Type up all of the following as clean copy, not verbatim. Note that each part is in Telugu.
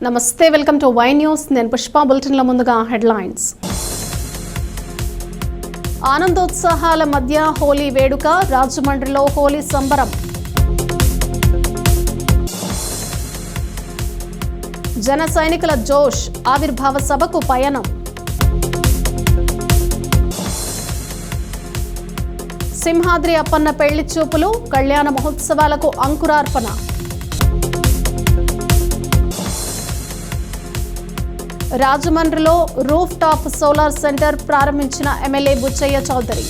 నమస్తే, వెల్కమ్ టు వై న్యూస్. నేను పుష్ప. బులెటిన్ల ముందుగా హెడ్లైన్స్. ఆనందోత్సాహాల మధ్య హోలీ వేడుక, రాజమండ్రిలో హోలీ సంబరం. జన సైనికుల జోష్, ఆవిర్భావ సభకు పయనం. సింహాద్రి అప్పన్న పెళ్లి చూపులు, కళ్యాణ మహోత్సవాలకు అంకురార్పణ. రాజమండ్రిలో రూఫ్ టాప్ సోలార్ సెంటర్ ప్రారంభించిన ఎమ్మెల్యే బుచ్చయ్య చౌదరి.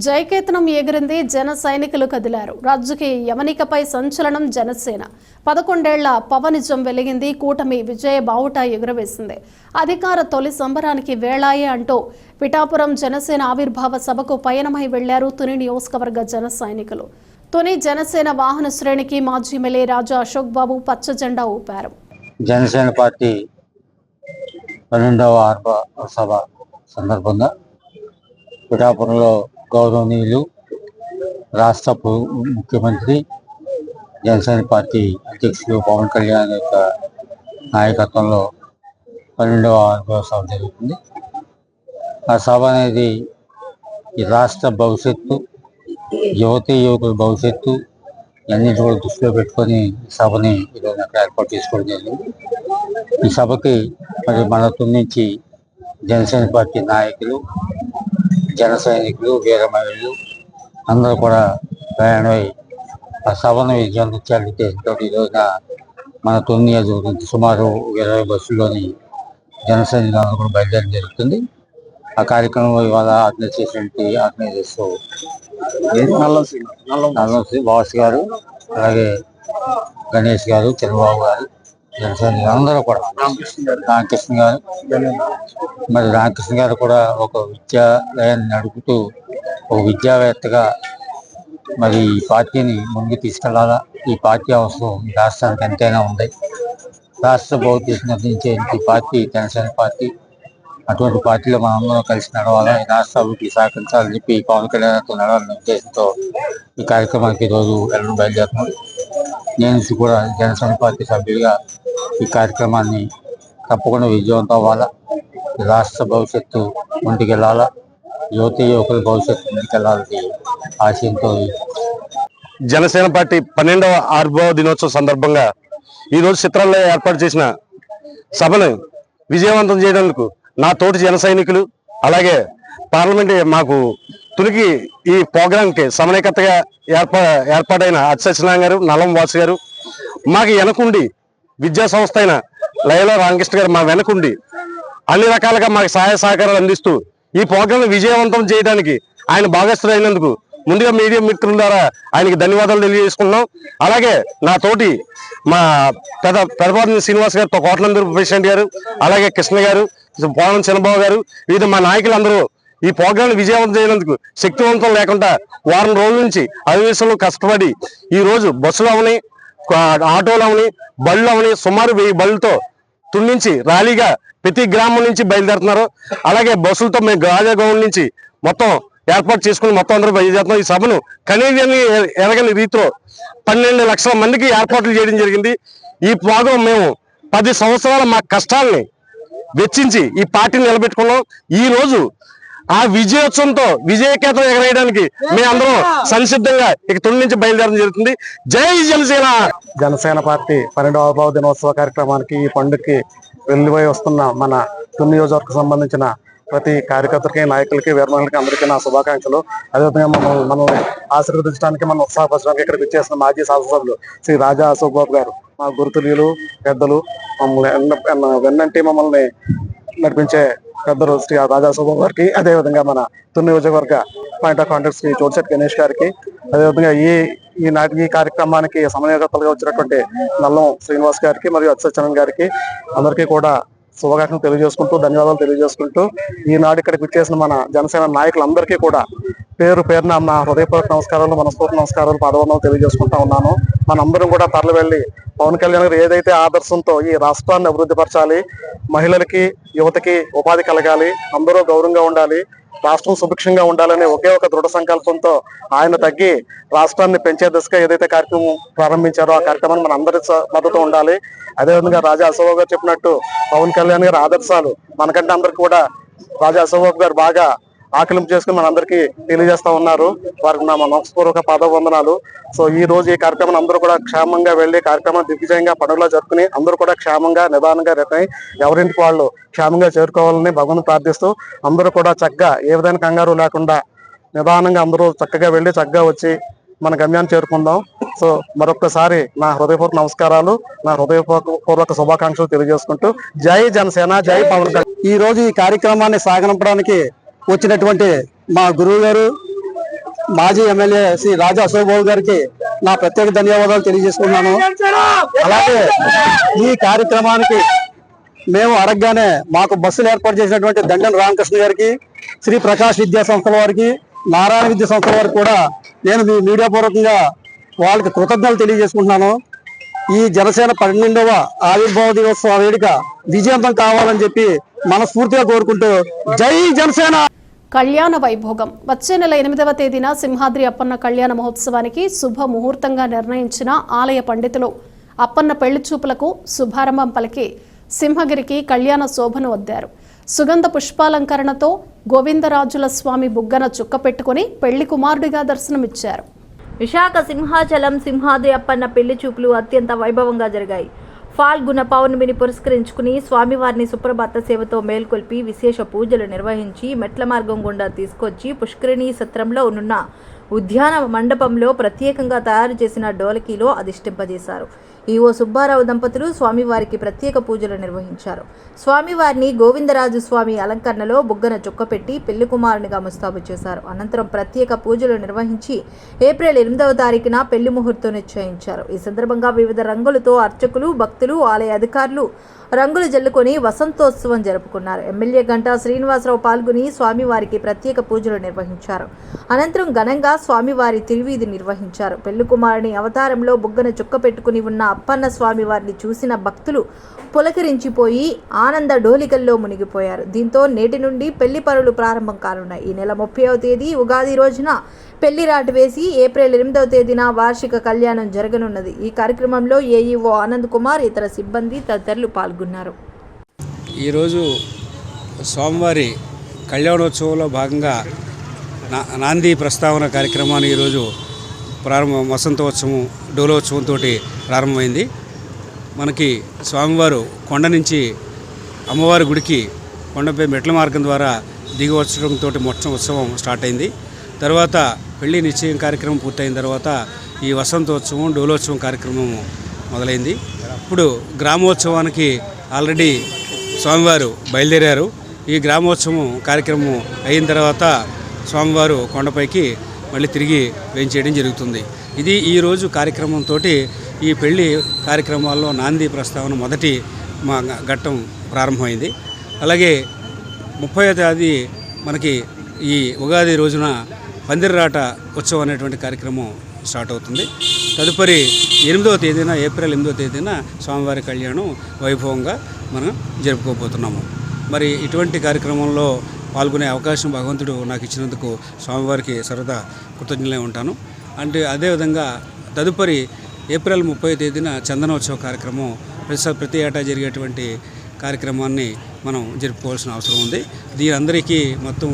జయకేతనం ఎగిరింది, జన సైనికులు కదిలారు. రాజకీయ యవనికపై సంచలనం జనసేన. 11 ఏళ్ల పవనిజం వెలిగింది, కూటమి విజయ బావుట ఎగురవేసింది. అధికార తొలి సంబరానికి వేళాయే అంటూ పిఠాపురం జనసేన ఆవిర్భావ సభకు పయనమై వెళ్లారు తుని నియోజకవర్గ జన సైనికులు. తుని జనసేన వాహన శ్రేణికి మాజీ ఎమ్మెల్యే రాజా అశోక్ బాబు పచ్చ జెండా ఊపారు. జనసేన పార్టీ 12వ ఆవిర్భావ సభ సందర్భంగా పిఠాపురంలో గౌరవనీయులు రాష్ట్ర ముఖ్యమంత్రి జనసేన పార్టీ అధ్యక్షులు పవన్ కళ్యాణ్ యొక్క నాయకత్వంలో 12వ ఆవిర్భావ సభ జరుగుతుంది. ఆ సభ అనేది ఈ రాష్ట్ర భవిష్యత్తు, యువతీ యువకుల భవిష్యత్తు అన్నింటి కూడా దృష్టిలో పెట్టుకొని ఈ సభని ఈరోజు ఏర్పాటు చేసుకోవడం జరిగింది. ఈ సభకి మరి మన నుంచి జనసేన పార్టీ నాయకులు, జన సైనికులు, వీర మహిళలు అందరూ కూడా ప్రయాణమై ఆ సభను విజయవంతం ఉద్దేశంతో ఈ రోజున మన తొమ్మిది నియోజకవర్గం సుమారు 20 బస్సుల్లోని జన సైనికులు కూడా బయలుదేరడం జరుగుతుంది. ఆ కార్యక్రమం ఇవాళ ఆర్గనైజ్ చేసినటువంటి ఆర్గనైజర్స్ బాస్ గారు, అలాగే గణేష్ గారు, చంద్రబాబు గారు, జనసేన అందరూ కూడా, రామకృష్ణ గారు, మరి రామకృష్ణ గారు కూడా ఒక విద్యాలయాన్ని నడుపుతూ ఒక విద్యావేత్తగా మరి ఈ పార్టీని ముందుకు తీసుకెళ్లాలా, ఈ పార్టీ అవసరం ఈ రాష్ట్రానికి ఎంతైనా ఉంది. రాష్ట్ర భవిష్యత్తు నిర్ణయించే ఈ పార్టీ జనసేన పార్టీ. అటువంటి పార్టీలో మనందరం కలిసి నడవాలా, ఈ రాష్ట్ర అభివృద్ధికి సహకరించాలని చెప్పి పవన్ కళ్యాణ్తో నడవాలనే ఉద్దేశంతో ఈ కార్యక్రమానికి ఈరోజు వెళ్ళడం బయలుదేరుతున్నాం. నేను కూడా జనసేన పార్టీ సభ్యులుగా ఈ కార్యక్రమాన్ని తప్పకుండా విజయవంతం అవ్వాలా, రాష్ట్ర భవిష్యత్తు ముందుకెళ్లాలా, యువతీ యువకుల భవిష్యత్తు ముందుకెళ్లాలని ఆశయంతో జనసేన పార్టీ 12వ ఆవిర్భావ దినోత్సవం సందర్భంగా ఈరోజు చిత్రాల్లో ఏర్పాటు చేసిన సభను విజయవంతం చేయడానికి నా తోటి జన సైనికులు, అలాగే పార్లమెంట్ మాకు తునికి ఈ ప్రోగ్రాంకి సమన్వయకర్తగా ఏర్పాటైన అచ్చసత్యనారాయణ గారు, నల్లం వాసు గారు, మాకు వెనకుండి విద్యా సంస్థ అయిన లయలో రామకృష్ణ గారు మా వెనకుండి అన్ని రకాలుగా మాకు సహాయ సహకారాలు అందిస్తూ ఈ ప్రోగ్రాం విజయవంతం చేయడానికి ఆయన భాగస్థులైనందుకు ముందుగా మీడియా మిత్రుల ద్వారా ఆయనకి ధన్యవాదాలు తెలియజేసుకున్నాం. అలాగే నా తోటి మా పెదపాటి శ్రీనివాస్ గారు, కోట్లందూరు ప్రెసిడెంట్ గారు, అలాగే కృష్ణ గారు, పోలం చంద్రబాబు గారు, వివిధ మా నాయకులందరూ ఈ ప్రోగ్రాం విజయవంతం చేయనందుకు శక్తివంతం లేకుండా వారం రోజుల నుంచి అధివేశంలో కష్టపడి ఈ రోజు బస్సులు అవని, ఆటోలు అవని, బళ్ళు అవని సుమారు 1000 బళ్ళతో తున్నించి ర్యాలీగా ప్రతి గ్రామం నుంచి బయలుదేరుతున్నారు. అలాగే బస్సులతో మేము రాజాగౌడ్ నుంచి మొత్తం ఏర్పాటు చేసుకుని మొత్తం అందరూ బయలుదేరుతున్నాం. ఈ సభను కనీవిని ఎరగని రీతిలో 12 లక్షల మందికి ఏర్పాట్లు చేయడం జరిగింది. ఈ ప్రోగ్రాం మేము 10 సంవత్సరాల మా కష్టాలని వెచ్చించి ఈ పార్టీని నిలబెట్టుకున్నాం. ఈ రోజు ఆ విజయోత్సవంతో విజయకేతం ఎగరేయడానికి మేమందరం సంసిద్ధంగా ఇక తొలి నుంచి బయలుదేరడం జరుగుతుంది. జై జనసేన. జనసేన పార్టీ 12వ ఆవిర్భావ దినోత్సవ కార్యక్రమానికి ఈ పండుగకి వెళ్లిపోయి వస్తున్న మన తుని నియోజకవర్గం సంబంధించిన ప్రతి కార్యకర్తలకి, నాయకులకి, వీరమహిళకి అందరికీ నా శుభాకాంక్షలు. అదేవిధంగా మనల్ని ఆశీర్వదించడానికి, మనం ఉత్సాహపరచడానికి ఇక్కడికి వచ్చేసిన మాజీ శాసనసభ్యులు శ్రీ రాజా అశోక్ బాబు గారు, మా గురుతుల్యులు, పెద్దలు, మమ్మల్ని వెన్నంటి మమ్మల్ని నడిపించే పెద్దలు శ్రీ రాజా అశోక్ బాబు గారికి, అదేవిధంగా మన తుని నియోజకవర్గ point of contact Shri Chotisetti Ganesh గారికి, అదేవిధంగా ఈ కార్యక్రమానికి సమన్వయకర్తలుగా వచ్చినటువంటి నల్లం శ్రీనివాస్ గారికి మరియు అచ్చసత్యనారాయణ గారికి అందరికీ కూడా శుభాకాంక్షలు తెలియజేసుకుంటూ, ధన్యవాదాలు తెలియజేసుకుంటూ, ఈనాడు ఇక్కడికి వచ్చేసిన మన జనసేన నాయకులందరికీ కూడా పేరు పేరున నా హృదయపూర్వక నమస్కారాలు, మనస్ఫూర్తి నమస్కారాలు, పాదవందనాలు తెలియజేసుకుంటా ఉన్నాను. మనందరం కూడా తరలి వెళ్ళి పవన్ కళ్యాణ్ గారు ఏదైతే ఆదర్శంతో ఈ రాష్ట్రాన్ని అభివృద్ధి పరచాలి, మహిళలకి, యువతకి ఉపాధి కలగాలి, అందరూ గౌరవంగా ఉండాలి, రాష్ట్రం సుభిక్షంగా ఉండాలని ఒకే ఒక దృఢ సంకల్పంతో ఆయన తగ్గి రాష్ట్రాన్ని పెంచే దిశగా ఏదైతే కార్యక్రమం ప్రారంభించారో ఆ కార్యక్రమాన్ని మన అందరి మద్దతు ఉండాలి. అదేవిధంగా రాజా అశోక్ గారు చెప్పినట్టు పవన్ కళ్యాణ్ గారి ఆదర్శాలు మనకంటే అందరికి కూడా రాజా అశోక్ గారు బాగా ఆకలింపు చేసుకుని మనందరికీ తెలియజేస్తా ఉన్నారు. వారికి నా మనస్పూర్వక పాదవందనాలు. సో ఈ రోజు ఈ కార్యక్రమం అందరూ కూడా క్షేమంగా వెళ్లి కార్యక్రమం దిగ్విజయంగా పండుగలో జరుపుకుని అందరూ కూడా క్షేమంగా నిదానంగా రిటర్న్ ఎవరింటికి వాళ్ళు క్షేమంగా చేరుకోవాలని భగవంతుని ప్రార్థిస్తూ అందరూ కూడా చక్కగా ఏ విధమైన కంగారు లేకుండా నిదానంగా అందరూ చక్కగా వెళ్లి చక్కగా వచ్చి మన గమ్యాన్ని చేరుకుందాం. సో మరొకసారి నా హృదయపూర్వక నమస్కారాలు, నా హృదయపూర్వక శుభాకాంక్షలు తెలియజేసుకుంటూ జై జనసేన, జై పవన్ కళ్యాణ్. ఈ రోజు ఈ కార్యక్రమాన్ని సాగనంపడానికి వచ్చినటువంటి మా గురువు గారు మాజీ ఎమ్మెల్యే శ్రీ రాజా అశోక్ బాబు గారికి నా ప్రత్యేక ధన్యవాదాలు తెలియజేసుకున్నాను. అలాగే ఈ కార్యక్రమానికి మేము అడగగానే మాకు బస్సులు ఏర్పాటు చేసినటువంటి దండన్ రామకృష్ణ గారికి, శ్రీ ప్రకాష్ విద్యా సంస్థల వారికి, నారాయణ విద్యా సంస్థల వారికి కూడా నేను మీ మీడియా పూర్వకంగా వాళ్ళకి కృతజ్ఞతలు తెలియజేసుకుంటున్నాను. ఈ జనసేన 12వ ఆవిర్భావ దినోత్సవ వేడుక విజయవంతం కావాలని చెప్పి మనస్ఫూర్తిగా కోరుకుంటూ జై జనసేన. కళ్యాణ వైభోగం వచ్చే నెల 8వ తేదీన సింహాద్రి అప్పన్న కళ్యాణ మహోత్సవానికి శుభ ముహూర్తంగా నిర్ణయించిన ఆలయ పండితులు అప్పన్న పెళ్లి చూపులకు శుభారంభం పలికి సింహగిరికి కళ్యాణ శోభను వద్దారు. సుగంధ పుష్పాలంకరణతో గోవిందరాజుల స్వామి బుగ్గన చుక్క పెట్టుకుని పెళ్లి కుమారుడిగా దర్శనమిచ్చారు. విశాఖ సింహాచలం సింహాద్రి అప్పన్న పెళ్లి చూపులు అత్యంత వైభవంగా జరిగాయి. ఫాల్గుణ పౌర్ణమిని పురస్కరించుకుని స్వామివారిని సుప్రభాత సేవతో మేల్కొల్పి విశేష పూజలు నిర్వహించి మెట్ల మార్గం గుండా తీసుకొచ్చి పుష్కరిణీ సత్రంలో ఉన్న ఉద్యాన మండపంలో ప్రత్యేకంగా తయారు చేసిన డోలకీలో అధిష్టింపజేశారు. ఈవో సుబ్బారావు దంపతులు స్వామివారికి ప్రత్యేక పూజలు నిర్వహించారు. స్వామివారిని గోవిందరాజు స్వామి అలంకరణలో బుగ్గన చుక్కపెట్టి పెళ్లి కుమారునిగా ముస్తాబు చేశారు. అనంతరం ప్రత్యేక పూజలు నిర్వహించి ఏప్రిల్ 8వ తారీఖున పెళ్లి ముహూర్తం నిశ్చయించారు. ఈ సందర్భంగా వివిధ రంగులతో అర్చకులు, భక్తులు, ఆలయ అధికారులు రంగులు జల్లుకొని వసంతోత్సవం జరుపుకున్నారు. ఎమ్మెల్యే గంటా శ్రీనివాసరావు పాల్గొని స్వామివారికి ప్రత్యేక పూజలు నిర్వహించారు. అనంతరం ఘనంగా స్వామివారి తిరువీధి నిర్వహించారు. పెళ్లి కుమారుని అవతారంలో బుగ్గన చుక్క పెట్టుకుని ఉన్న అప్పన్న స్వామివారిని చూసిన భక్తులు పులకరించిపోయి ఆనంద డోలికల్లో మునిగిపోయారు. దీంతో నేటి నుండి పెళ్లి పనులు ప్రారంభం కానున్నాయి. ఈ నెల 30వ తేదీ ఉగాది రోజున పెళ్లి రాటు వేసి ఏప్రిల్ 8వ తేదీన వార్షిక కళ్యాణం జరగనున్నది. ఈ కార్యక్రమంలో ఏఈఓ ఆనంద్ కుమార్, ఇతర సిబ్బంది తదితరులు పాల్గొన్నారు. ఈరోజు స్వామివారి కళ్యాణోత్సవంలో భాగంగా నాంది ప్రస్తావన కార్యక్రమాన్ని ఈరోజు వసంతోత్సవం, డోలోత్సవంతో ప్రారంభమైంది. మనకి స్వామివారు కొండ నుంచి అమ్మవారి గుడికి కొండపై మెట్ల మార్గం ద్వారా దిగి వచ్చడంతో మొత్తం ఉత్సవం స్టార్ట్ అయింది. తర్వాత పెళ్లి నిశ్చయం కార్యక్రమం పూర్తయిన తర్వాత ఈ వసంతోత్సవం, డోలోత్సవం కార్యక్రమం మొదలైంది. ఇప్పుడు గ్రామోత్సవానికి ఆల్రెడీ స్వామివారు బయలుదేరారు. ఈ గ్రామోత్సవం కార్యక్రమం అయిన తర్వాత స్వామివారు కొండపైకి మళ్ళీ తిరిగి వేయించేయడం జరుగుతుంది. ఇది ఈరోజు కార్యక్రమంతో ఈ పెళ్లి కార్యక్రమాల్లో నాంది ప్రస్తావన మొదటి మా ఘట్టం ప్రారంభమైంది. అలాగే 30వ తేదీ మనకి ఈ ఉగాది రోజున పందిర్రాట ఉత్సవం అనేటువంటి కార్యక్రమం స్టార్ట్ అవుతుంది. తదుపరి 8వ తేదీన, ఏప్రిల్ 8వ తేదీన స్వామివారి కళ్యాణం వైభవంగా మనం జరుపుకోబోతున్నాము. మరి ఇటువంటి కార్యక్రమంలో పాల్గొనే అవకాశం భగవంతుడు నాకు ఇచ్చినందుకు స్వామివారికి సరదా కృతజ్ఞులై ఉంటాను. అంటే అదేవిధంగా తదుపరి ఏప్రిల్ 30వ తేదీన చందనోత్సవ కార్యక్రమం ప్రతి ఏటా జరిగేటువంటి కార్యక్రమాన్ని మనం జరుపుకోవాల్సిన అవసరం ఉంది. దీని అందరికీ మొత్తం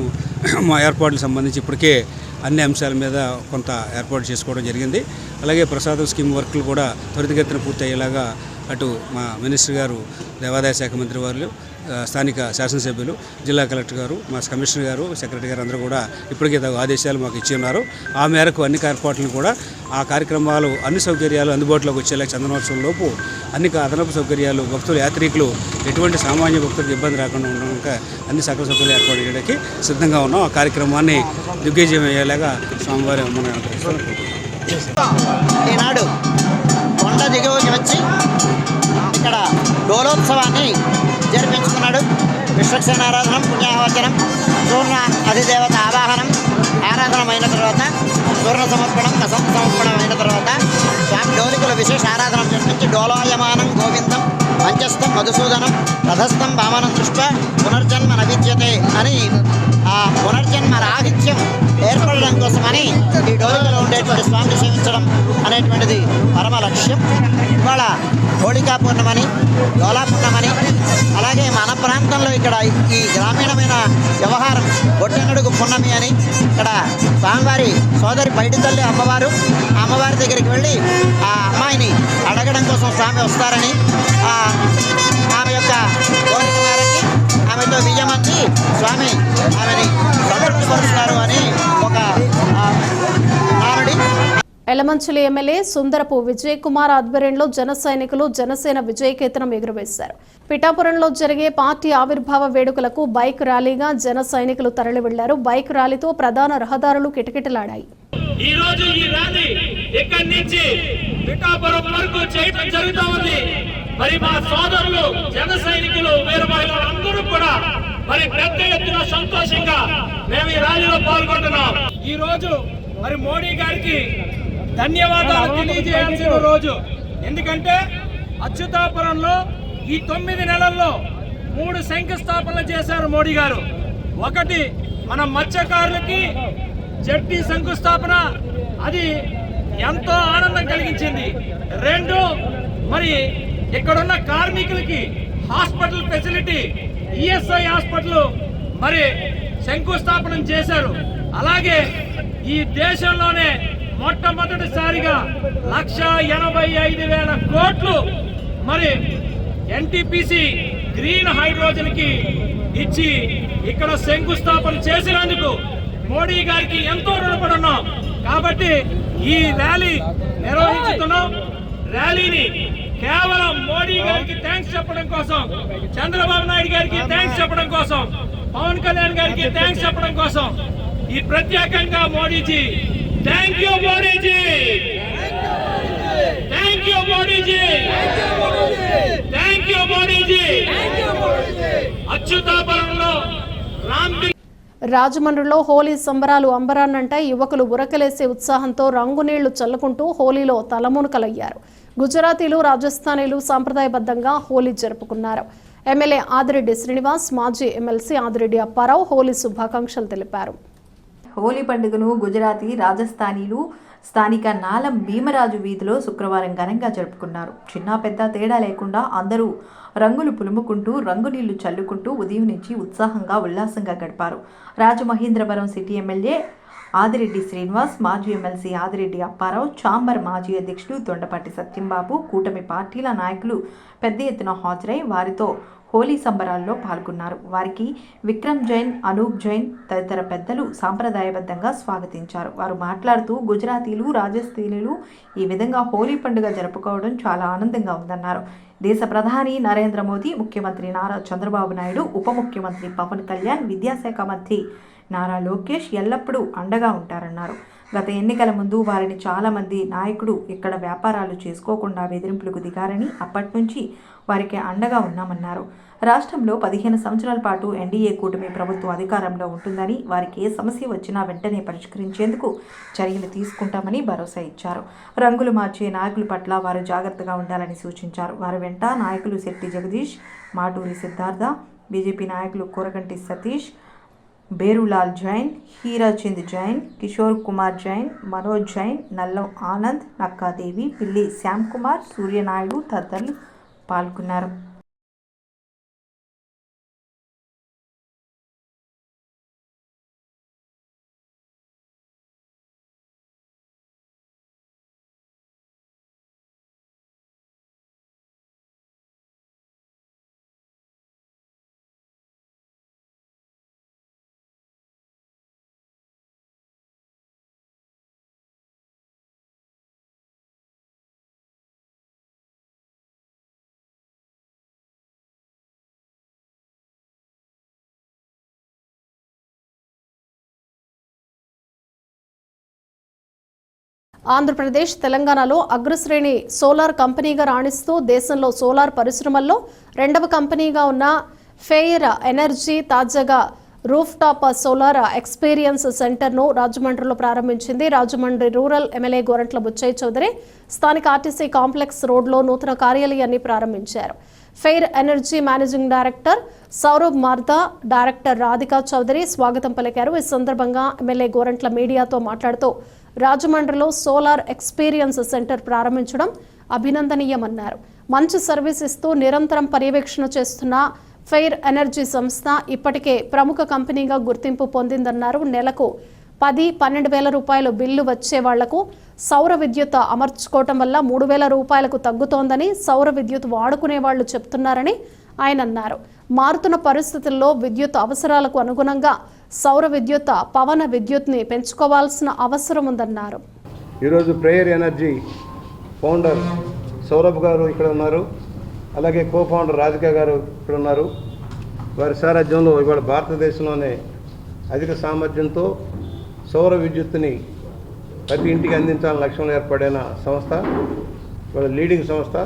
మా ఏర్పాట్లకు సంబంధించి ఇప్పటికే అన్ని అంశాల మీద కొంత ఏర్పాటు చేసుకోవడం జరిగింది. అలాగే ప్రసాదం స్కీమ్ వర్క్లు కూడా త్వరితగతిన పూర్తి అయ్యేలాగా అటు మా మినిస్టర్ గారు, దేవాదాయ శాఖ మంత్రి వారు, స్థానిక శాసనసభ్యులు, జిల్లా కలెక్టర్ గారు, మా కమిషనర్ గారు, సెక్రటరీ గారు అందరూ కూడా ఇప్పటికే ఆదేశాలు మాకు ఇచ్చి ఉన్నారు. ఆ మేరకు అన్ని ఏర్పాట్లను కూడా ఆ కార్యక్రమాలు అన్ని సౌకర్యాలు అందుబాటులోకి వచ్చేలా చందనోత్సవం లోపు అన్ని అదనపు సౌకర్యాలు, భక్తులు, యాత్రికులు ఎటువంటి సామాన్య భక్తులకు ఇబ్బంది రాకుండా ఉండడానికి అన్ని సకల సౌకర్యాలు ఏర్పాటు చేయడానికి సిద్ధంగా ఉన్నాం. ఆ కార్యక్రమాన్ని దిగ్విజయం అయ్యేలాగా స్వామివారి ఈనాడు కొండ దిగువకి వచ్చి ఇక్కడ డోలోత్సవాన్ని జరిపించుకున్నాడు. విశ్వక్సేనారాధనం, పుణ్యాహవచనం, సూర్ణ అధిదేవత ఆవాహనం, ఆరాధనమైన తర్వాత సూర్ణ సమర్పణం, వసంత సమర్పణం అయిన తర్వాత స్వామి డోలికల విశేష ఆరాధన జరిపించి డోలాయమానం గోవిందం పంచస్థం మధుసూదనం రథస్థం వామనం దృష్ట్యా పునర్జన్మ నవిద్యతే అని ఆ పునర్జన్మ రాహిత్యం ఏర్పడడం కోసమని ఈ డోలికలో ఉండేటువంటి స్వామిని సేవించడం అనేటువంటిది పరమ లక్ష్యం. ఇవాళ హోళికా పూర్ణమని, డోలా పూర్ణమని, అలాగే మన ప్రాంతంలో ఇక్కడ ఈ గ్రామీణమైన వ్యవహారం బొట్టెనడుగు పున్నమి అని ఇక్కడ స్వామివారి సోదరి బయటి తల్లి అమ్మవారు ఆ అమ్మవారి దగ్గరికి వెళ్ళి ఆ అమ్మాయిని అడగడం కోసం స్వామి వస్తారని, ఆమె యొక్క కోరిక మేరకి ఆమెతో బియ్యమంది స్వామి ఆమెని సంతృప్తిపరుస్తారు అని ఒక నానుడి. ఎలమంచిలి ఎమ్మెల్యే సుందరపు విజయ్ కుమార్ ఆధ్వర్యంలో జన సైనికులు జనసేన విజయకేతనం ఎగురవేశారు. పిఠాపురంలో జరిగే పార్టీ ఆవిర్భావ వేడుకలకు బైక్ ర్యాలీగా జన సైనికులు తరలి వెళ్లారు. బైక్ ర్యాలీతో ప్రధాన రహదారులు కిటకిటలాడాయి. ఈ రోజు ఈ ర్యాలీ ఇక్కడి నుంచి పిఠాపురం వరకు చేయడం జరుగుతూ ఉంది. మరి మా సోదరులు జన సైనికులు వీర మహిళలందరూ కూడా మరి పెద్ద ఎత్తున సంతోషంగా మేము ఈ ర్యాలీలో పాల్గొంటున్నాం. ఈ రోజు మరి మోడీ గారికి ధన్యవాదాలు తెలియజేయాల్సిన రోజు. ఎందుకంటే అచ్యుతాపురంలో ఈ 9 నెలల్లో 3 శంకుస్థాపనలు చేశారు మోడీ గారు. ఒకటి మన మత్స్యకారులకి జట్టి శంకుస్థాపన, అది ఎంతో ఆనందం కలిగించింది. 2 మరి ఇక్కడున్న కార్మికులకి హాస్పిటల్ ఫెసిలిటీ, ఈఎస్ఐ హాస్పిటల్ మరి శంకుస్థాపన చేశారు. అలాగే ఈ దేశంలోనే మొట్టమొదటిసారిగా 1,85,000 కోట్లు మరి ఎన్టీపీసీ గ్రీన్ హైడ్రోజన్ కి ఇచ్చి ఇక్కడ శంకుస్థాపన చేసినందుకు మోడీ గారికి ఎంతో రుణపడి ఉన్నాం. కాబట్టి ఈ ర్యాలీ నిర్వహిస్తున్నాం. ర్యాలీని కేవలం మోడీ గారికి థ్యాంక్స్ చెప్పడం కోసం, చంద్రబాబు నాయుడు గారికి థ్యాంక్స్ చెప్పడం కోసం, పవన్ కళ్యాణ్ గారికి థ్యాంక్స్ చెప్పడం కోసం ఈ ప్రత్యేకంగా Modiji thank you Modiji, thank you Modiji, thank you Modiji. అచ్యుతాపురంలో రాజమండ్రిలో హోలీ సంబరాలు అంబరాన్నంటే యువకులు ఉరకలేసే ఉత్సాహంతో రంగునీళ్లు చల్లుకుంటూ హోలీలో తలమునకలయ్యారు. గుజరాతీలు, రాజస్థానీలు సాంప్రదాయబద్ధంగా హోలీ జరుపుకున్నారు. ఎమ్మెల్యే ఆదిరెడ్డి శ్రీనివాస్, మాజీ ఎమ్మెల్సీ ఆదిరెడ్డి అప్పారావు హోలీ శుభాకాంక్షలు తెలిపారు. హోలీ పండుగను గుజరాతీ, రాజస్థానీలు స్థానిక నాలం భీమరాజు వీధిలో శుక్రవారం ఘనంగా జరుపుకున్నారు. చిన్న పెద్ద తేడా లేకుండా అందరూ రంగులు పులుముకుంటూ, రంగునీళ్లు చల్లుకుంటూ ఉదయం నుంచి ఉత్సాహంగా ఉల్లాసంగా గడిపారు. రాజమహేంద్రవరం సిటీ ఎమ్మెల్యే ఆదిరెడ్డి శ్రీనివాస్, మాజీ ఎమ్మెల్సీ ఆదిరెడ్డి అప్పారావు, ఛాంబర్ మాజీ అధ్యక్షుడు దొండపాటి సత్యంబాబు, కూటమి పార్టీల నాయకులు పెద్ద ఎత్తున హాజరై వారితో హోలీ సంబరాల్లో పాల్గొన్నారు. వారికి విక్రమ్ జైన్, అనూప్ జైన్ తదితర పెద్దలు సాంప్రదాయబద్ధంగా స్వాగతించారు. వారు మాట్లాడుతూ గుజరాతీలు, రాజస్థానీలు ఈ విధంగా హోలీ పండుగ జరుపుకోవడం చాలా ఆనందంగా ఉందన్నారు. దేశ ప్రధాని నరేంద్ర మోదీ, ముఖ్యమంత్రి నారా చంద్రబాబు నాయుడు, ఉప ముఖ్యమంత్రి పవన్ కళ్యాణ్, విద్యాశాఖ మంత్రి నారా లోకేష్ ఎల్లప్పుడూ అండగా ఉంటారన్నారు. గత ఎన్నికల ముందు వారిని చాలామంది నాయకుడు ఇక్కడ వ్యాపారాలు చేసుకోకుండా బెదిరింపులకు దిగారని, అప్పటి నుంచి వారికి అండగా ఉన్నామన్నారు. రాష్ట్రంలో 15 సంవత్సరాల పాటు ఎన్డీఏ కూటమి ప్రభుత్వం అధికారంలో ఉంటుందని, వారికి ఏ సమస్య వచ్చినా వెంటనే పరిష్కరించేందుకు చర్యలు తీసుకుంటామని భరోసా ఇచ్చారు. రంగులు మార్చే నాయకుల పట్ల వారు జాగ్రత్తగా ఉండాలని సూచించారు. వారి వెంట నాయకులు శెట్టి జగదీష్, మాటూరి సిద్ధార్థ, బీజేపీ నాయకులు కూరగంటి సతీష్, బేరులాల్ జైన్, హీరాచంద్ జైన్, కిషోర్ కుమార్ జైన్, మనోజ్ జైన్, నల్లం ఆనంద్, నక్కాదేవి, పిల్లి శ్యామ్ కుమార్, సూర్యనాయుడు తదితరులు పాల్గొన్నారు. ఆంధ్రప్రదేశ్, తెలంగాణలో అగ్రశ్రేణి సోలార్ కంపెనీగా రాణిస్తూ దేశంలో సోలార్ పరిశ్రమల్లో 2వ కంపెనీగా ఉన్న ఫెయిర్ ఎనర్జీ తాజాగా రూఫ్ టాప్ సోలార్ ఎక్స్పీరియన్స్ సెంటర్ను రాజమండ్రిలో ప్రారంభించింది. రాజమండ్రి రూరల్ ఎమ్మెల్యే గోరంట్ల బుచ్చయ్య చౌదరి స్థానిక ఆర్టీసీ కాంప్లెక్స్ రోడ్లో నూతన కార్యాలయాన్ని ప్రారంభించారు. Fair Energy managing director Saurabh Marda, director Radhika Chowdary స్వాగతం పలికారు. ఈ సందర్భంగా ఎమ్మెల్యే గోరంట్ల మీడియాతో మాట్లాడుతూ రాజమండ్రిలో సోలార్ ఎక్స్పీరియన్స్ సెంటర్ ప్రారంభించడం అభినందనీయమన్నారు. మంచి సర్వీస్ ఇస్తూ నిరంతరం పర్యవేక్షణ చేస్తున్న ఫెయిర్ ఎనర్జీ సంస్థ ఇప్పటికే ప్రముఖ కంపెనీగా గుర్తింపు పొందిందన్నారు. నెలకు 10-12 వేల రూపాయలు బిల్లు వచ్చే వాళ్లకు సౌర విద్యుత్ అమర్చుకోవటం వల్ల 3,000 రూపాయలకు తగ్గుతోందని సౌర విద్యుత్ వాడుకునే వాళ్లు చెప్తున్నారని ఆయన అన్నారు. మారుతున్న పరిస్థితుల్లో విద్యుత్ అవసరాలకు అనుగుణంగా సౌర విద్యుత్, పవన విద్యుత్ని పెంచుకోవాల్సిన అవసరం ఉందన్నారు. ఈరోజు ప్రేయర్ ఎనర్జీ ఫౌండర్ సౌరభ్ గారు ఇక్కడ ఉన్నారు, అలాగే కో ఫౌండర్ రాధికా గారు ఇక్కడ ఉన్నారు. వారి సారథ్యంలో ఇవాళ భారతదేశంలోనే అధిక సామర్థ్యంతో సౌర విద్యుత్తుని ప్రతి ఇంటికి అందించాలని లక్ష్యంలో ఏర్పడిన సంస్థ, ఇవాళ లీడింగ్ సంస్థ.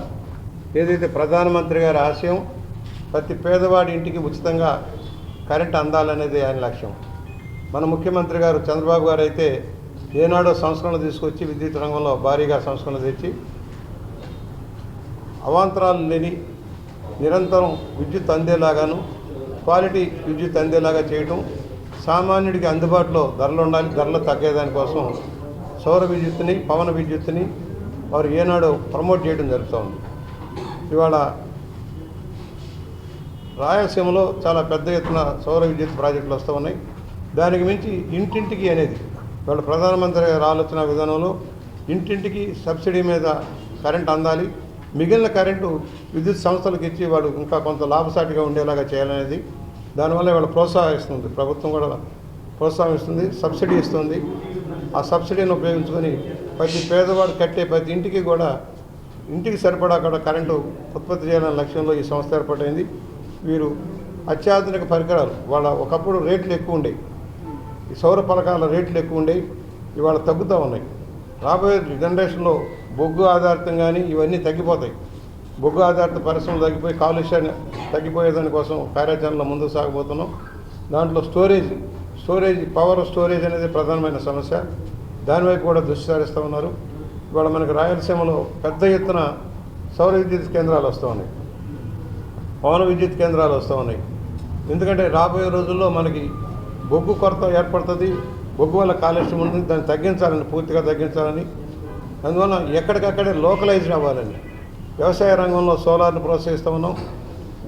ఏదైతే ప్రధానమంత్రి గారి ఆశయం ప్రతి పేదవాడి ఇంటికి ఉచితంగా కరెంట్ అందాలనేది ఆయన లక్ష్యం. మన ముఖ్యమంత్రి గారు చంద్రబాబు గారు అయితే ఏనాడో సంస్కరణ తీసుకొచ్చి విద్యుత్ రంగంలో భారీగా సంస్కరణ తెచ్చి అవాంతరాలు లేని నిరంతరం విద్యుత్ అందేలాగాను, క్వాలిటీ విద్యుత్ అందేలాగా చేయటం, సామాన్యుడికి అందుబాటులో ధరలు ఉండాలి, ధరలు తగ్గేదానికోసం సౌర విద్యుత్తుని, పవన విద్యుత్తుని వారు ఏనాడు ప్రమోట్ చేయడం జరుగుతుంది. ఇవాళ రాయలసీమలో చాలా పెద్ద ఎత్తున సౌర విద్యుత్ ప్రాజెక్టులు వస్తూ ఉన్నాయి. దానికి మించి ఇంటింటికి అనేది వాళ్ళ ప్రధానమంత్రి గారి ఆలోచన విధానంలో ఇంటింటికి సబ్సిడీ మీద కరెంట్ అందాలి, మిగిలిన కరెంటు విద్యుత్ సంస్థలకు ఇచ్చి వాడు ఇంకా కొంత లాభసాటిగా ఉండేలాగా చేయాలనేది. దానివల్ల వాళ్ళు ప్రోత్సహిస్తుంది, ప్రభుత్వం కూడా ప్రోత్సాహిస్తుంది, సబ్సిడీ ఇస్తుంది. ఆ సబ్సిడీని ఉపయోగించుకొని ప్రతి పేదవాడు కట్టే ప్రతి ఇంటికి కూడా ఇంటికి సరిపడా కూడా కరెంటు ఉత్పత్తి చేయాలనే లక్ష్యంలో ఈ సంస్థ ఏర్పాటైంది. వీరు అత్యాధునిక పరికరాలు, వాళ్ళ ఒకప్పుడు రేట్లు ఎక్కువ ఉండేవి, ఈ సౌర పలకాల రేట్లు ఎక్కువ ఉండేవి, ఇవాళ తగ్గుతూ ఉన్నాయి. రాబోయే జనరేషన్లో బొగ్గు ఆధారితం కానీ ఇవన్నీ తగ్గిపోతాయి. బొగ్గు ఆధారిత పరిశ్రమలు తగ్గిపోయి కాలుష్యాన్ని తగ్గిపోయేదానికోసం కార్యాచరణలో ముందుకు సాగబోతున్నాం. దాంట్లో స్టోరేజ్ పవర్ స్టోరేజ్ అనేది ప్రధానమైన సమస్య. దానివైపు కూడా దృష్టి సారిస్తూ ఉన్నారు. ఇవాళ మనకి రాయలసీమలో పెద్ద ఎత్తున సౌర విద్యుత్ కేంద్రాలు వస్తూ ఉన్నాయి, పవన విద్యుత్ కేంద్రాలు వస్తూ ఉన్నాయి. ఎందుకంటే రాబోయే రోజుల్లో మనకి బొగ్గు కొరత ఏర్పడుతుంది, బొగ్గు వల్ల కాలుష్యం ఉంటుంది, దాన్ని తగ్గించాలని, పూర్తిగా తగ్గించాలని. అందువల్ల ఎక్కడికక్కడే లోకలైజ్డ్ అవ్వాలని వ్యవసాయ రంగంలో సోలార్ను ప్రోత్సహిస్తూ ఉన్నాం.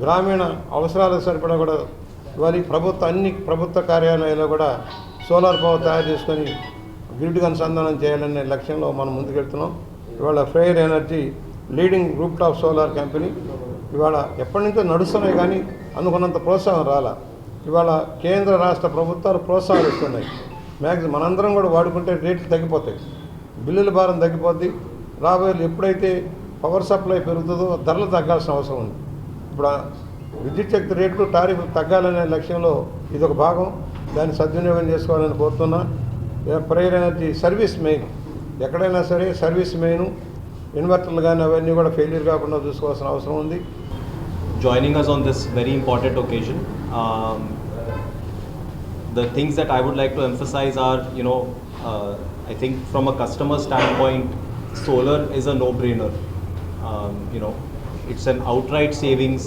గ్రామీణ అవసరాలకు సరిపడా కూడా ఇవాళ అన్ని ప్రభుత్వ కార్యాలయాల్లో కూడా సోలార్ పవర్ తయారు చేసుకొని గ్రిడ్కి అనుసంధానం చేయాలనే లక్ష్యంలో మనం ముందుకెళ్తున్నాం. ఇవాళ fair energy leading group top solar company ఇవాళ ఎప్పటి నుంచో నడుస్తున్నాయి, కానీ అనుకున్నంత ప్రోత్సాహం రాలా. ఇవాళ కేంద్ర రాష్ట్ర ప్రభుత్వాలు ప్రోత్సాహాలు ఇస్తున్నాయి. మ్యాక్సిమం మనందరం కూడా వాడుకుంటే రేట్లు తగ్గిపోతాయి, బిల్లుల భారం తగ్గిపోద్ది. రాబోయే ఎప్పుడైతే పవర్ సప్లై పెరుగుతుందో ధరలు తగ్గాల్సిన అవసరం ఉంది. ఇప్పుడు విద్యుత్ శక్తి రేట్లు టారిఫ్లు తగ్గాలనే లక్ష్యంలో ఇదొక భాగం. దాన్ని సద్వినియోగం చేసుకోవాలని కోరుతున్నా. ప్రేయర్ ఎనర్జీ సర్వీస్ మెయిన్, ఎక్కడైనా సరే సర్వీస్ మెయిన్. ఇన్వర్టర్లు కానీ అవన్నీ కూడా ఫెయిల్యూర్ కాకుండా చూసుకోవాల్సిన అవసరం ఉంది. Joining us on this very important occasion. The things that I would like to emphasize are, I think from a customer standpoint, solar is a no-brainer. It's an outright savings.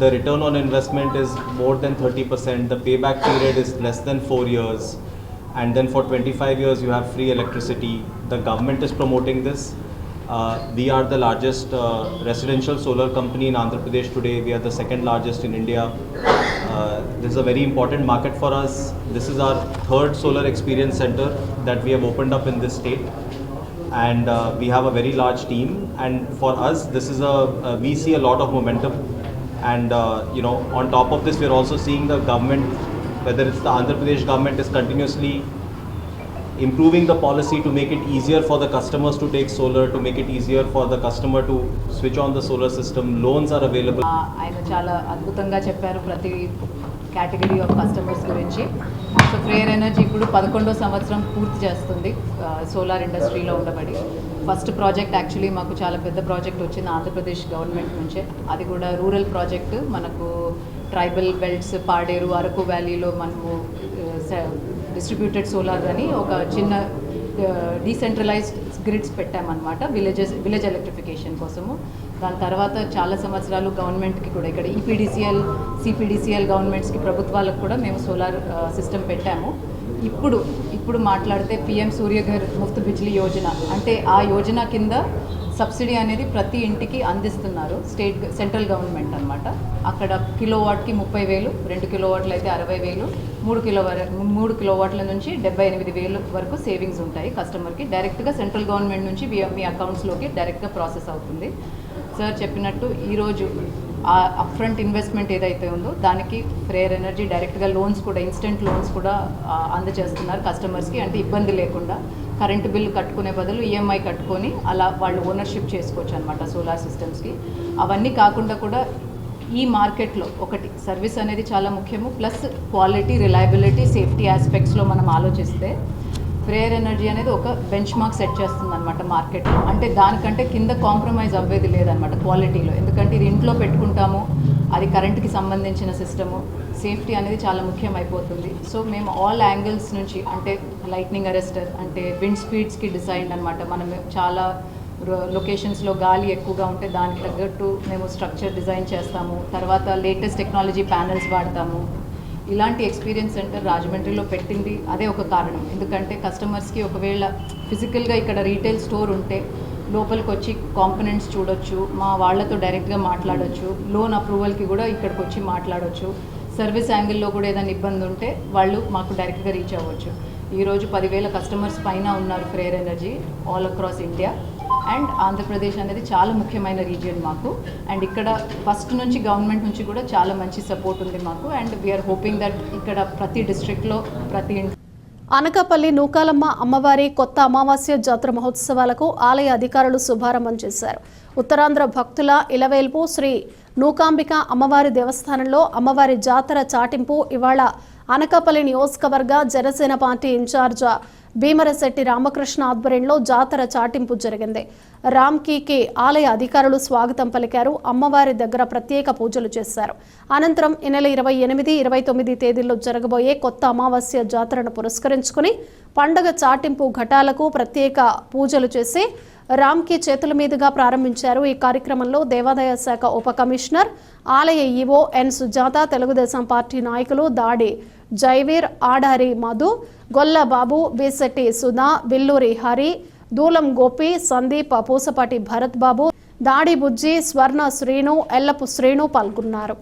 The return on investment is more than 30%. The payback period is less than 4 years. And then for 25 years, you have free electricity. The government is promoting this. We are the largest residential solar company in Andhra Pradesh today. We are the second largest in India. This is a very important market for us. This is our third solar experience center that we have opened up in this state. And we have a very large team. And for us, this is we see a lot of momentum. And on top of this, we are also seeing the government, whether it's the Andhra Pradesh government, is continuously improving the policy to make it easier for the customers to take solar, to make it easier for the customer to switch on the solar system. Loans are available. ఆయన చాలా అద్భుతంగా చెప్పారు ప్రతి కేటగిరీ ఆఫ్ కస్టమర్స్ గురించి. సో ప్రేయర్ ఎనర్జీ ఇప్పుడు 11వ సంవత్సరం పూర్తి చేస్తుంది సోలార్ ఇండస్ట్రీలో ఉండబడి. ఫస్ట్ ప్రాజెక్ట్ యాక్చువల్లీ మాకు చాలా పెద్ద ప్రాజెక్ట్ వచ్చింది ఆంధ్రప్రదేశ్ గవర్నమెంట్ నుంచే. అది కూడా రూరల్ ప్రాజెక్ట్. మనకు ట్రైబల్ బెల్ట్స్, పాడేరు, అరకు వ్యాలీలో మనము డిస్ట్రిబ్యూటెడ్ సోలార్ అని ఒక చిన్న డీసెంట్రలైజ్డ్ గ్రిడ్స్ పెట్టామన్నమాట విలేజ్ ఎలక్ట్రిఫికేషన్ కోసము. దాని తర్వాత చాలా సంవత్సరాలు గవర్నమెంట్కి కూడా ఇక్కడ ఈపీడీసీఎల్ సిపిడిసిఎల్ గవర్నమెంట్స్కి ప్రభుత్వాలకు కూడా మేము సోలార్ సిస్టమ్ పెట్టాము. ఇప్పుడు మాట్లాడితే పిఎం సూర్యఘర్ ముఫ్త్ బిజ్లీ యోజన అంటే ఆ యోజన కింద సబ్సిడీ అనేది ప్రతి ఇంటికి అందిస్తున్నారు సెంట్రల్ గవర్నమెంట్ అనమాట. అక్కడ కిలోవాట్కి 30,000, 2 కిలోవాట్లు అయితే 60,000, 3 కిలోవాట్ల నుంచి 78,000 వరకు సేవింగ్స్ ఉంటాయి కస్టమర్కి. డైరెక్ట్గా సెంట్రల్ గవర్నమెంట్ నుంచి మీ అకౌంట్స్లోకి డైరెక్ట్గా ప్రాసెస్ అవుతుంది. సార్ చెప్పినట్టు ఈరోజు ఆ అప్ఫ్రంట్ ఇన్వెస్ట్మెంట్ ఏదైతే ఉందో దానికి ఫ్రేయర్ ఎనర్జీ డైరెక్ట్గా లోన్స్ కూడా ఇన్స్టెంట్ లోన్స్ కూడా అందజేస్తున్నారు కస్టమర్స్కి. అంటే ఇబ్బంది లేకుండా కరెంటు బిల్లు కట్టుకునే బదులు ఈఎంఐ కట్టుకొని అలా వాళ్ళు ఓనర్షిప్ చేసుకోవచ్చు అనమాట సోలార్ సిస్టమ్స్కి. అవన్నీ కాకుండా కూడా ఈ మార్కెట్లో ఒకటి సర్వీస్ అనేది చాలా ముఖ్యము, ప్లస్ క్వాలిటీ, రిలయబిలిటీ, సేఫ్టీ ఆస్పెక్ట్స్లో మనం ఆలోచిస్తే ఫ్రేయర్ ఎనర్జీ అనేది ఒక బెంచ్ మార్క్ సెట్ చేస్తుంది అనమాట మార్కెట్లో. అంటే దానికంటే కింద కాంప్రమైజ్ అవ్వేది లేదనమాట క్వాలిటీలో. ఎందుకంటే ఇది ఇంట్లో పెట్టుకుంటాము, అది కరెంట్కి సంబంధించిన సిస్టము, సేఫ్టీ అనేది చాలా ముఖ్యమైపోతుంది. సో మేము ఆల్ యాంగిల్స్ నుంచి అంటే లైట్నింగ్ అరెస్టర్ అంటే విండ్ స్పీడ్స్కి డిజైన్ అనమాట. మనం చాలా లొకేషన్స్లో గాలి ఎక్కువగా ఉంటే దానికి తగ్గట్టు మేము స్ట్రక్చర్ డిజైన్ చేస్తాము. తర్వాత లేటెస్ట్ టెక్నాలజీ ప్యానెల్స్ వాడతాము. ఇలాంటి ఎక్స్పీరియన్స్ సెంటర్ రాజమండ్రిలో పెట్టింది అదే ఒక కారణం. ఎందుకంటే కస్టమర్స్కి ఒకవేళ ఫిజికల్గా ఇక్కడ రీటైల్ స్టోర్ ఉంటే లోపలికి వచ్చి కాంపోనెంట్స్ చూడొచ్చు, మా వాళ్ళతో డైరెక్ట్గా మాట్లాడొచ్చు, లోన్ అప్రూవల్కి కూడా ఇక్కడికి వచ్చి మాట్లాడొచ్చు, సర్వీస్ యాంగిల్లో కూడా ఏదైనా ఇబ్బంది ఉంటే వాళ్ళు మాకు డైరెక్ట్గా రీచ్ అవ్వచ్చు. ఈరోజు 10,000 కస్టమర్స్ పైన ఉన్నారు ఫ్రేయర్ energy all across India. And Andhra Pradesh అనేది చాలా ముఖ్యమైన రీజియన్ మాకు. అండ్ ఇక్కడ ఫస్ట్ నుంచి గవర్నమెంట్ నుంచి కూడా చాలా మంచి సపోర్ట్ ఉంది మాకు. అండ్ వీఆర్ హోపింగ్ దట్ ఇక్కడ ప్రతి డిస్ట్రిక్ట్లో ప్రతి అనకాపల్లి నూకాలమ్మ అమ్మవారి కొత్త అమావాస్య జాతర మహోత్సవాలకు ఆలయ అధికారులు శుభారంభం చేశారు. ఉత్తరాంధ్ర భక్తుల ఇలవేల్పు శ్రీ నూకాంబిక అమ్మవారి దేవస్థానంలో అమ్మవారి జాతర చాటింపు ఇవాళ అనకాపల్లి నియోజకవర్గ జనసేన పార్టీ ఇన్ఛార్జ్ భీమరశెట్టి రామకృష్ణ ఆధ్వర్యంలో జాతర చాటింపు జరిగింది. రామ్కీకి ఆలయ అధికారులు స్వాగతం పలికారు. అమ్మవారి దగ్గర ప్రత్యేక పూజలు చేశారు. అనంతరం ఈ నెల 28, 29 తేదీల్లో జరగబోయే కొత్త అమావాస్య జాతరను పురస్కరించుకుని పండగ చాటింపు ఘటాలకు ప్రత్యేక పూజలు చేసి రామ్కి చేతుల మీదుగా ప్రారంభించారు. ఈ కార్యక్రమంలో దేవాదాయ శాఖ ఉప కమిషనర్, ఆలయ ఈవో ఎన్ సుజాత, తెలుగుదేశం పార్టీ నాయకులు దాడి జైవీర్, ఆడారి మధు, గొల్ల బాబు, బీసెట్టి సుధా, బిల్లూరి హరి, దూలం గోపి, సందీప్, పూసపాటి భరత్ బాబు, దాడి బుజ్జి, స్వర్ణ శ్రీను, ఎల్లపు శ్రీను పాల్గొన్నారు.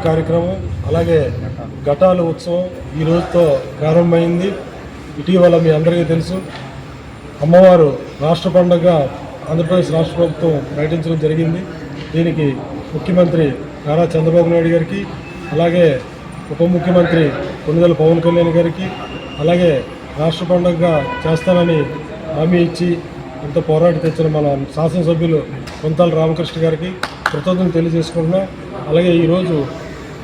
కార్యక్రమం అలాగే ఘటాల ఉత్సవం ఈ రోజుతో ప్రారంభమైంది. ఇటీవల మీ అందరికీ తెలుసు అమ్మవారు రాష్ట్ర పండుగగా ఆంధ్రప్రదేశ్ రాష్ట్ర ప్రభుత్వం ప్రకటించడం జరిగింది. దీనికి ముఖ్యమంత్రి నారా చంద్రబాబు నాయుడు గారికి, అలాగే ఉప ముఖ్యమంత్రి కొణిదెల పవన్ కళ్యాణ్ గారికి, అలాగే రాష్ట్ర పండుగగా చేస్తానని హామీ ఇచ్చి ఎంతో పోరాటి తెచ్చిన మన శాసనసభ్యులు కొంతాల రామకృష్ణ గారికి కృతజ్ఞతలు తెలియజేసుకుంటున్నాం. అలాగే ఈరోజు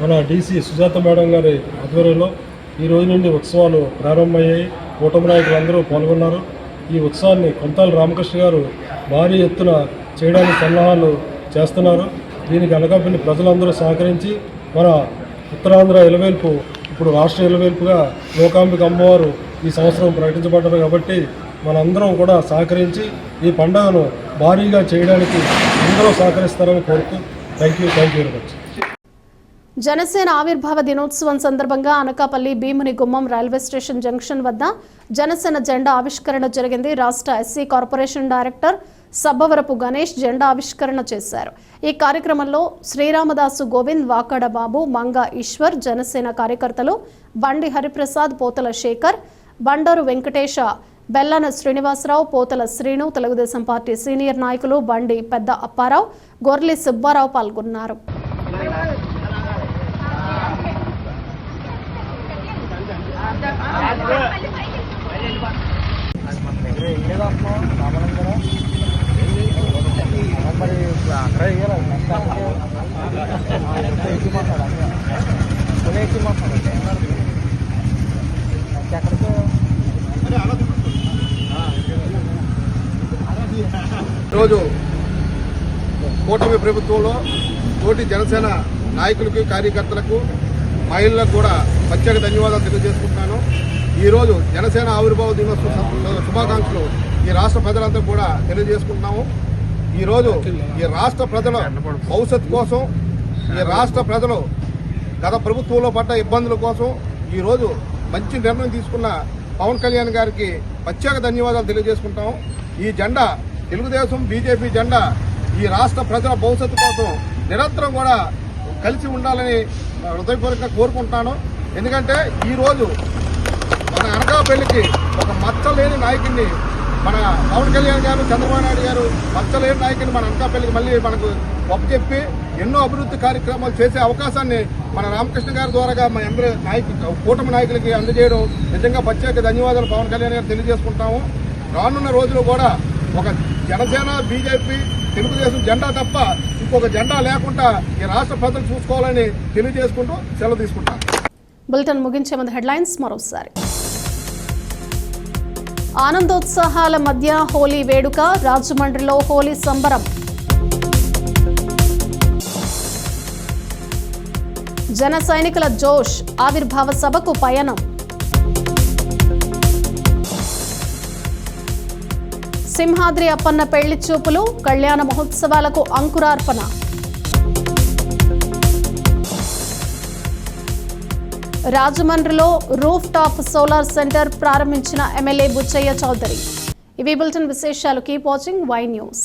మన డీసీ సుజాత మేడం గారి ఆధ్వర్యంలో ఈ రోజు నుండి ఉత్సవాలు ప్రారంభమయ్యాయి. కూటమి నాయకులు అందరూ పాల్గొన్నారు. ఈ ఉత్సవాన్ని కొంతాల రామకృష్ణ గారు భారీ ఎత్తున చేయడానికి సన్నాహాలు చేస్తున్నారు. దీనికి అనకాపల్లి ప్రజలందరూ సహకరించి మన ఉత్తరాంధ్ర ఎలవేల్పు ఇప్పుడు రాష్ట్ర ఎలవేల్పుగా లోకాంబిక అమ్మవారు ఈ సంవత్సరం ప్రకటించబడ్డారు. కాబట్టి మనందరం కూడా సహకరించి ఈ పండుగను భారీగా చేయడానికి అందరూ సహకరిస్తారని కోరుతూ thank you very much. Janasena ఆవిర్భావ దినోత్సవం సందర్భంగా అనకాపల్లి భీముని గుమ్మం రైల్వే స్టేషన్ జంక్షన్ వద్ద జనసేన జెండా ఆవిష్కరణ జరిగింది. రాష్ట్ర SC corporation director Sabbavarapu Ganesh జెండా ఆవిష్కరణ చేశారు. ఈ కార్యక్రమంలో శ్రీరామదాసు గోవింద్, వాకాడ బాబు, మంగా ఈశ్వర్, జనసేన కార్యకర్తలు బండి హరిప్రసాద్, పోతల శేఖర్, బండారు వెంకటేశ, బెల్లన శ్రీనివాసరావు, పోతల శ్రీను, తెలుగుదేశం పార్టీ సీనియర్ నాయకులు బండి పెద్ద అప్పారావు, గొర్లి సుబ్బారావు పాల్గొన్నారు. ఈరోజు కూటమి ప్రభుత్వంలో తోటి జనసేన నాయకులకు, కార్యకర్తలకు, మహిళలకు కూడా ప్రత్యేక ధన్యవాదాలు తెలియజేసుకుంటున్నాను. ఈరోజు జనసేన ఆవిర్భావ దినోత్సవ శుభాకాంక్షలు ఈ రాష్ట్ర ప్రజలంతా కూడా తెలియజేసుకుంటున్నాము. ఈరోజు ఈ రాష్ట్ర ప్రజల భవిష్యత్తు కోసం, ఈ రాష్ట్ర ప్రజలు గత ప్రభుత్వంలో పడ్డ ఇబ్బందుల కోసం ఈరోజు మంచి నిర్ణయం తీసుకున్న పవన్ కళ్యాణ్ గారికి ప్రత్యేక ధన్యవాదాలు తెలియజేసుకుంటాము. ఈ జెండా తెలుగుదేశం, బీజేపీ జెండా ఈ రాష్ట్ర ప్రజల భవిష్యత్తు కోసం నిరంతరం కూడా కలిసి ఉండాలని హృదయపూర్వకంగా కోరుకుంటున్నాను. ఎందుకంటే ఈరోజు మన అనకాపల్లికి ఒక మచ్చలేని నాయకుడిని మన పవన్ కళ్యాణ్ గారు, చంద్రబాబు నాయుడు గారు మచ్చలేని నాయకుడిని మన అనకాపల్లికి మళ్ళీ మనకు ఒప్పచెప్పి ఎన్నో అభివృద్ధి కార్యక్రమాలు చేసే అవకాశాన్ని మన రామకృష్ణ గారి ద్వారాగా మన అందరూ కూటమి నాయకులకి అందజేయడం నిజంగా ప్రత్యేక ధన్యవాదాలు పవన్ కళ్యాణ్ గారు తెలియజేసుకుంటాము. రానున్న రోజులు కూడా ఒక జనసేన, బీజేపీ, తెలుగుదేశం జెండా తప్ప ఇంకొక జెండా లేకుండా ఈ రాష్ట్ర ప్రజలు చూసుకోవాలని తెలియజేసుకుంటూ సెలవు తీసుకుంటాను. బులెటిన్ ముగించే ముందు హెడ్లైన్స్ మరోసారి. ఆనందోత్సాహాల మధ్య హోలీ వేడుక, రాజమండ్రిలో హోలీ సంబరం. జన సైనికుల జోష్, ఆవిర్భావ సభకు పయనం. సింహాద్రి అప్పన్న పెళ్లి చూపులు, కళ్యాణ మహోత్సవాలకు అంకురార్పణ. రాజమండ్రిలో రూఫ్ టాప్ సోలార్ సెంటర్ ప్రారంభించిన ఎమ్మెల్యే బుచ్చయ్య చౌదరి. ఇవి బులెటిన్ విశేషాలు. Keep watching Y news.